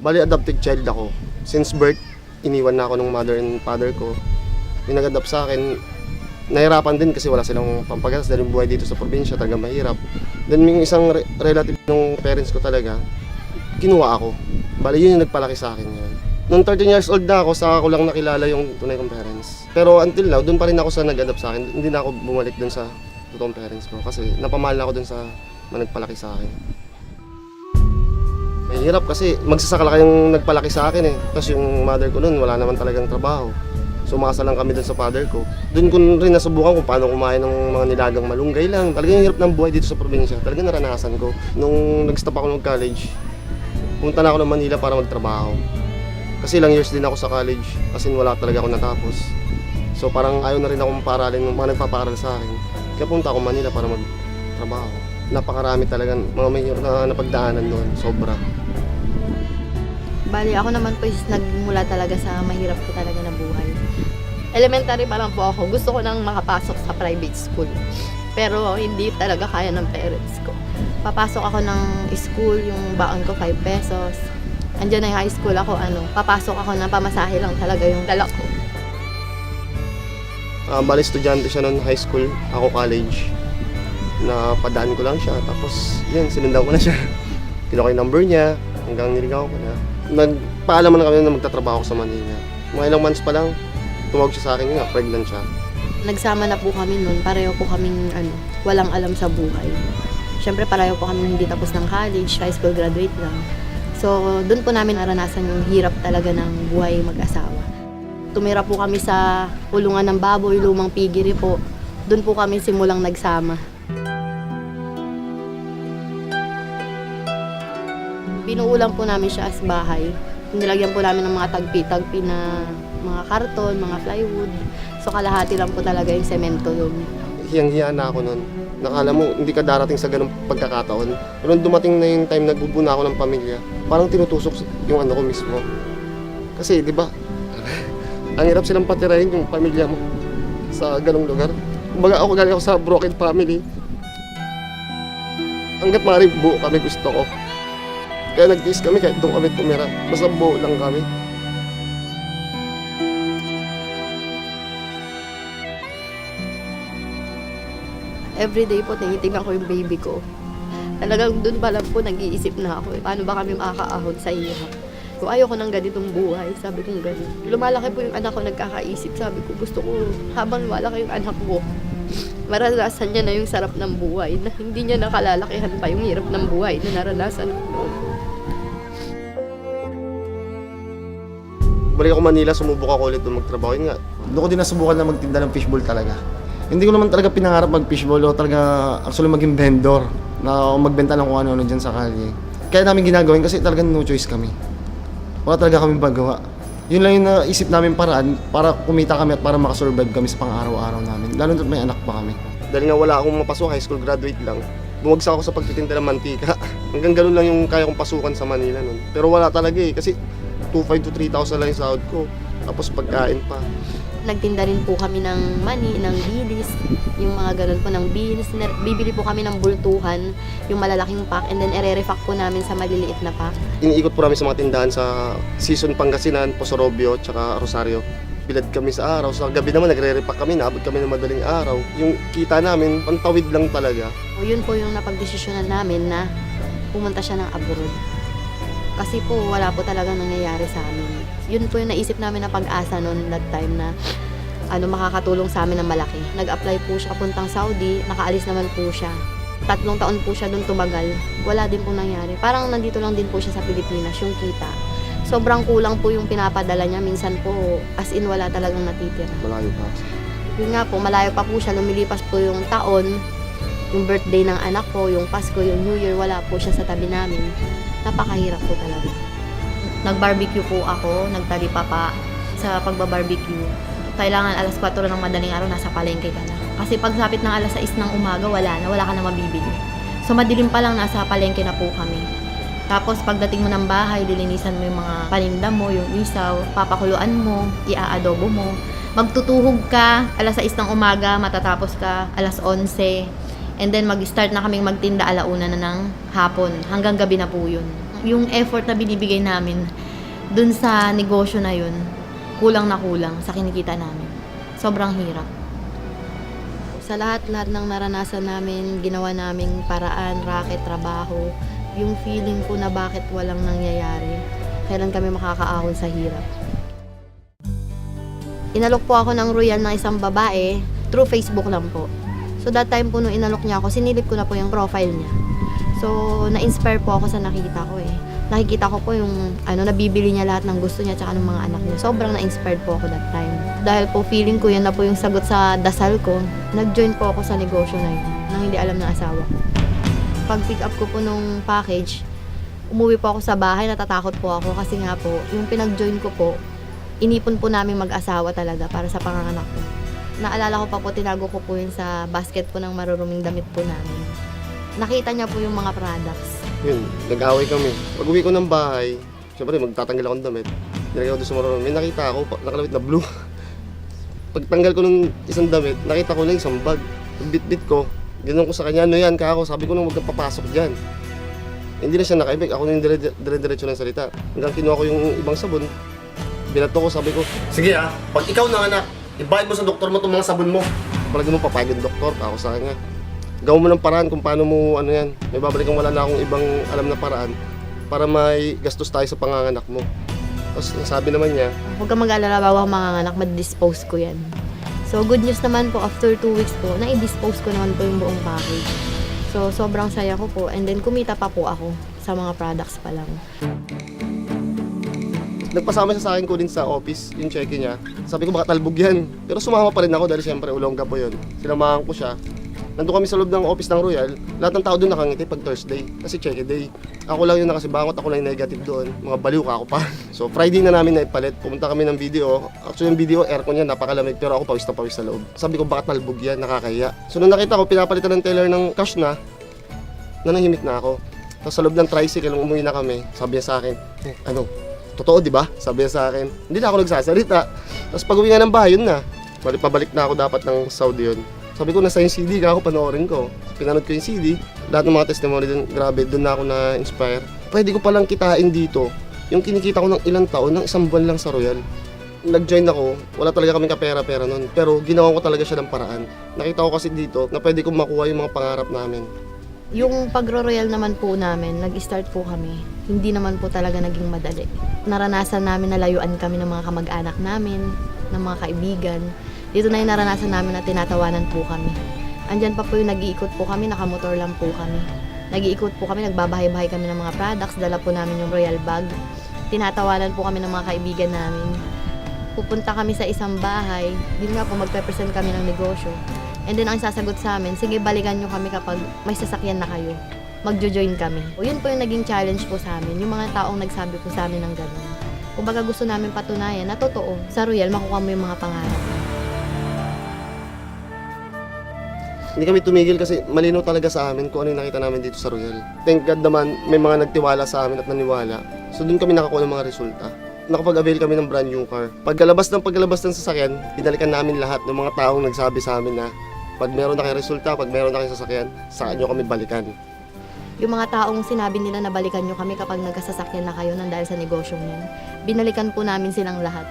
Bali, adopted child ako. Since birth, iniwan na ako ng mother and father ko. Yung nag-adopt sa akin, nahirapan din kasi wala silang pampagas dahil yung buhay dito sa probinsya talaga mahirap. Then yung isang relative ng parents ko talaga, kinuha ako. Bali, yun yung nagpalaki sa akin yun. Noong 13 years old na ako, saka ko lang nakilala yung tunay kong parents. Pero until now, doon pa rin ako sa nag-adopt sa akin. Hindi na ako bumalik doon sa totoong parents ko kasi napamahal na ako doon sa nagpalaki sa akin. Mahirap kasi magsasaka lang kayong nagpalaki sa akin eh. Tapos yung mother ko noon, wala naman talagang trabaho. Sumasa lang kami doon sa father ko. Doon ko rin nasubukan kung paano kumain ng mga nilagang malunggay lang. Talagang hirap ng buhay dito sa probinsya. Talagang naranasan ko. Nung nag-stop ako ng college, pumunta na ako ng Manila para magtrabaho. Kasi ilang years din ako sa college, as in wala talaga ako natapos. So parang ayaw na rin akong paralin ng mga nagpapaaral sa akin. Kaya punta ako Manila para magtrabaho. Napakarami talaga mga mahirap na napagdaanan doon, sobra. Bali, ako naman po is nagmula talaga sa mahirap ko talaga na buhay. Elementary pa lang po ako, gusto ko nang makapasok sa private school. Pero hindi talaga kaya ng parents ko. Papasok ako ng school, yung baon ko 5 pesos. Andiyan na yung high school ako, papasok ako ng pamasahe lang talaga yung dala ko. Bali, estudyante siya noon high school, ako college. Napadaan ko lang siya, tapos yun, sinundan ko na siya. Kinuha ko yung number niya, hanggang niligaw ko na. Nagpaalam na kami na magtatrabaho ko sa Manila. Mga ilang months pa lang, tumawag siya sa akin, nga, pregnant siya. Nagsama na po kami noon, pareho po kaming walang alam sa buhay. Siyempre pareho po kami hindi tapos ng college, high school graduate lang. So, doon po namin naranasan yung hirap talaga ng buhay mag-asawa. Tumira po kami sa kulungan ng baboy, lumang pigiri po. Doon po kami simulang nagsama. Pinuulam po namin siya as bahay. Nilagyan po namin ng mga tagpi-tagpi na mga karton, mga plywood. So, kalahati lang po talaga yung semento doon. Hiyang-hiya na ako noon. Nakala mo, hindi ka darating sa ganung pagkakataon. Pero dumating na yung time nagbubuna ako ng pamilya, parang tinutusok yung ano ko mismo. Kasi, di ba, ang hirap silang patirahin yung pamilya mo sa ganung lugar. Kumbaga ako galing ako sa broken family. Hanggat maaari buo kami gusto ko. Kaya nag-tiis kami kahit doon kami tumira. Basta buo lang kami. Everyday po tinitingnan ko yung baby ko. Talagang doon pa lang po nag-iisip na ako. Paano ba kami makakaahon sa hirap? So, ayoko ng ganitong buhay. Sabi ko ganun. Lumalaki po yung anak ko, nagkakaisip. Sabi ko, gusto ko habang lumalaki yung anak ko, maranasan niya na yung sarap ng buhay. Na hindi niya nakalalakihan pa yung hirap ng buhay na naranasan ko. Balik ako Manila, sumubok ako ulit doon magtrabaho. Yun nga, doon ko din nasubukan na magtinda ng fishbowl talaga. Hindi ko naman talaga pinangarap mag-fishbowl o talaga actually maging vendor na magbenta ng kung ano-ano dyan sa kalye. Kaya namin ginagawin kasi talagang no choice kami. Wala talaga kami magawa. Yun lang yung naisip namin paraan para kumita kami at para makasurvive kami sa pang-araw-araw namin. Lalo na may anak pa kami. Dahil nga wala akong mapasok, high school graduate lang. Bumagsak ako sa pagtitinda ng mantika. Hanggang ganun lang yung kaya kong pasukan sa Manila nun. Pero wala talaga eh kasi 2,500 to 3,000 lang yung sahod ko. Tapos pagkain pa. Nagtinda rin po kami ng mani, ng bilis, yung mga ganun po ng beans. Bibili po kami ng bultuhan, yung malalaking pack, and then ere-refact po namin sa maliliit na pack. Iniikot po namin sa mga tindahan sa Season Pangasinan, Posorobio, tsaka Rosario. Bilad kami sa araw. Sa gabi naman nagre-repack kami, naabot kami ng madaling araw. Yung kita namin, pantawid lang talaga. O, yun po yung napagdesisyonan namin na pumunta siya ng abroad. Kasi po wala po talagang nangyayari sa amin. Yun po yung naisip namin na pag-asa noon that time na makakatulong sa amin ng malaki. Nag-apply po siya papuntang Saudi, nakaalis naman po siya. 3 taon po siya doon tumagal. Wala din pong nangyari. Parang nandito lang din po siya sa Pilipinas, yung kita. Sobrang kulang po yung pinapadala niya. Minsan po, as in wala talagang natitira. Malayo pa. Yun nga po, malayo pa po siya. Lumilipas po yung taon, yung birthday ng anak ko, yung Pasko, yung New Year, wala po siya sa tabi namin. Napakahirap po talaga. Nag-barbecue po ako, nagtalipapa sa pagba-barbecue. Kailangan alas 4 ng madaling araw, nasa palengke ka na. Kasi pagsapit ng alas 6 ng umaga, wala ka na mabibili. So madilim pa lang, nasa palengke na po kami. Tapos pagdating mo ng bahay, dilinisan mo yung mga paninda mo, yung isaw, papakuluan mo, ia-adobo mo. Magtutuhog ka, alas 6 ng umaga, matatapos ka, alas 11. And then mag-start na kaming magtinda 1:00 na ng hapon. Hanggang gabi na po yun. yung effort na binibigay namin dun sa negosyo na yun, kulang na kulang sa kinikita namin. Sobrang hirap. Sa lahat-lahat ng naranasan namin, ginawa naming paraan, racket, trabaho, yung feeling ko na bakit walang nangyayari, kailan kami makakaahon sa hirap. Inalok po ako ng Royal ng isang babae, through Facebook lang po. So that time po nung inalok niya ako, sinilip ko na po yung profile niya. So na-inspire po ako sa nakita ko eh. Nakikita ko po yung nabibili niya lahat ng gusto niya tsaka ng mga anak niya. Sobrang na-inspired po ako that time. Dahil po feeling ko yan na po yung sagot sa dasal ko, nag-join po ako sa negosyo na yun, nang hindi alam ng asawa ko. Pag pick up ko po nung package, umuwi po ako sa bahay, natatakot po ako kasi nga po, yung pinag-join ko po, inipon po namin mag-asawa talaga para sa panganganak ko. Naalala ko pa po, tinago ko po yun sa basket po ng maruruming damit po namin. Nakita niya po yung mga products. Yun, nag-away kami. Pag uwi ko ng bahay, syempre magtatanggal akong damit. Nilagay ko doon sa marunong. May nakita ako, nakalawit na blue. Pagtanggal ko ng isang damit, nakita ko na isang bag. Bit-bit ko, ganoon ko sa kanya, ano yan, kako, sabi ko nang huwag kang papasok dyan. Hindi na siya nakaibig, ako na yung dire-diretso ng salita. Hanggang kinuha ko yung ibang sabon, binato ko, sabi ko, sige pag ikaw na anak, ibayad mo sa doktor mo itong mga sabon mo. Palagi mo papayag yung doktor, ako sa kanya. Gawin mo ng paraan kung paano mo, may babalikan wala na akong ibang alam na paraan para may gastos tayo sa panganganak mo. Tapos sabi naman niya, Huwag kang mag-alala, bago ako manganganak, mad-dispose ko yan. So good news naman po, after 2 weeks po, na-dispose ko naman po yung buong package. So sobrang saya ko po, and then kumita pa po ako sa mga products pa lang. nagpasama siya sa akin ko din sa office, yung cheque niya. Sabi ko baka talbog yan. Pero sumama pa rin ako dahil siyempre ulongga po yun. Sinamahan ko siya. Nandun kami sa loob ng office ng Royal. Lahat ng tao doon nakangiti pag Thursday. Kasi cheque day. Ako lang yung nakasibangot, ako lang yung negative doon. Mga baliw ka ako pa. So Friday na namin naipalit. Pumunta kami ng video. Actually yung video, aircon niya, napakalamig. Pero ako pawis na pawis sa loob. Sabi ko baka talbog yan, nakakahiya. So nung nakita ko, pinapalitan ng teller ng cash na, nanahimik na ako. Tapos sa loob ng tricycle, umuwi na kami. Sabi niya sa akin, ano, totoo di ba? Sabi niya sa akin. Hindi na ako nagsasalita. Tapos pag uwi nga ng bahay, yun na. Pabalik na ako dapat ng Saudi yun. Sabi ko, nasa yung CD ka ako, panoorin ko. Pinanood ko yung CD. Lahat ng mga testimony dun, grabe, dun na ako na-inspire. Pwede ko palang kitain dito yung kinikita ko ng ilang taon, ng isang buwan lang sa Royal. Nag-join ako, wala talaga kaming kapera-pera nun. Pero ginawa ko talaga siya ng paraan. Nakita ko kasi dito na pwede kong makuha yung mga pangarap namin. Yung pagro-royal naman po namin, nag-start po kami. Hindi naman po talaga naging madali. Naranasan namin na layuan kami ng mga kamag-anak namin, ng mga kaibigan. Dito na yung naranasan namin na tinatawanan po kami. Andyan pa po yung nag-iikot po kami, nakamotor lang po kami. Nag-iikot po kami, nagbabahay-bahay kami ng mga products, dala po namin yung royal bag. Tinatawanan po kami ng mga kaibigan namin. Pupunta kami sa isang bahay, yun nga po, magpe-present kami ng negosyo. And then ang sasagot sa amin, sige balikan nyo kami kapag may sasakyan na kayo. Magjo-join kami. O yun po yung naging challenge po sa amin, yung mga taong nagsabi po sa amin ng gano'n. Kung baga gusto namin patunayan na totoo, sa Royal makuha mo yung mga pangarap. Hindi kami tumigil kasi malinaw talaga sa amin kung ano yung nakita namin dito sa Royal. Thank God naman may mga nagtiwala sa amin at naniwala. So doon kami nakakuha ng mga resulta. Nakapag-avail kami ng brand new car. Pagkalabas ng sasakyan, binalikan namin lahat ng mga taong nagsabi sa amin na pag meron na kayo resulta, pag meron na kayo sasakyan, saan nyo kami balikan. Yung mga taong sinabi nila na balikan nyo kami kapag nagkasasakyan na kayo nang dahil sa negosyong yun, binalikan po namin silang lahat.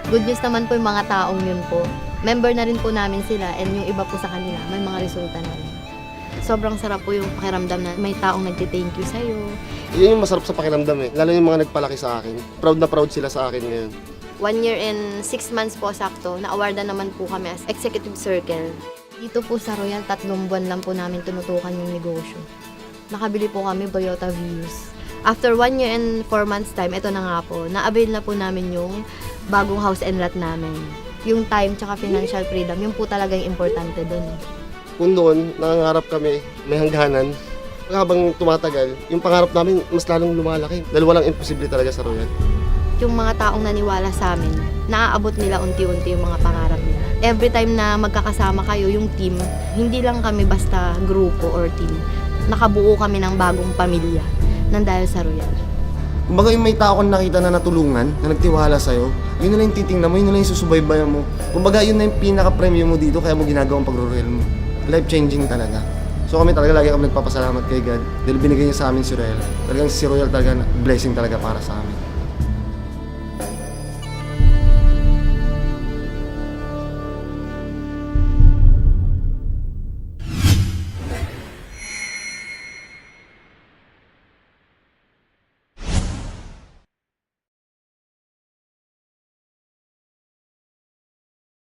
Good news naman po yung mga taong yun po. Member na rin po namin sila and yung iba po sa kanila, may mga resulta na rin. Sobrang sarap po yung pakiramdam na may taong nagti-thank you sa'yo. Yun yung masarap sa pakiramdam eh. Lalo yung mga nagpalaki sa akin. Proud na proud sila sa akin ngayon. 1 year and 6 months po sakto, na-awardan naman po kami as Executive Circle. Dito po sa Royal, 3 buwan lang po namin tinutukan yung negosyo. Nakabili po kami Toyota Vios. After 1 year and 4 months time, ito na nga po, na-avail na po namin yung bagong house and lot namin. Yung time tsaka financial freedom, yun po talaga yung importante doon. Kung noon, nangangarap kami, may hangganan. Habang tumatagal, yung pangarap namin mas lalong lumalaki. Dahil walang imposible talaga sa Royal. Yung mga taong naniwala sa amin, naaabot nila unti-unti yung mga pangarap nila. Every time na magkakasama kayo, yung team, hindi lang kami basta grupo or team. Nakabuo kami ng bagong pamilya nang dahil sa Royal. Kumbaga yung may tao kang nakita na natulungan, na nagtiwala sa'yo, yun na lang yung titingnan mo, yun na lang yung susubaybayan mo. Kumbaga yun na yung pinaka-premium mo dito, kaya mo ginagawang pag-royal mo. Life-changing talaga. So kami talaga lagi kami nagpapasalamat kay God dahil binigay niya sa amin si Royal. Talagang si Royal talaga blessing talaga para sa amin.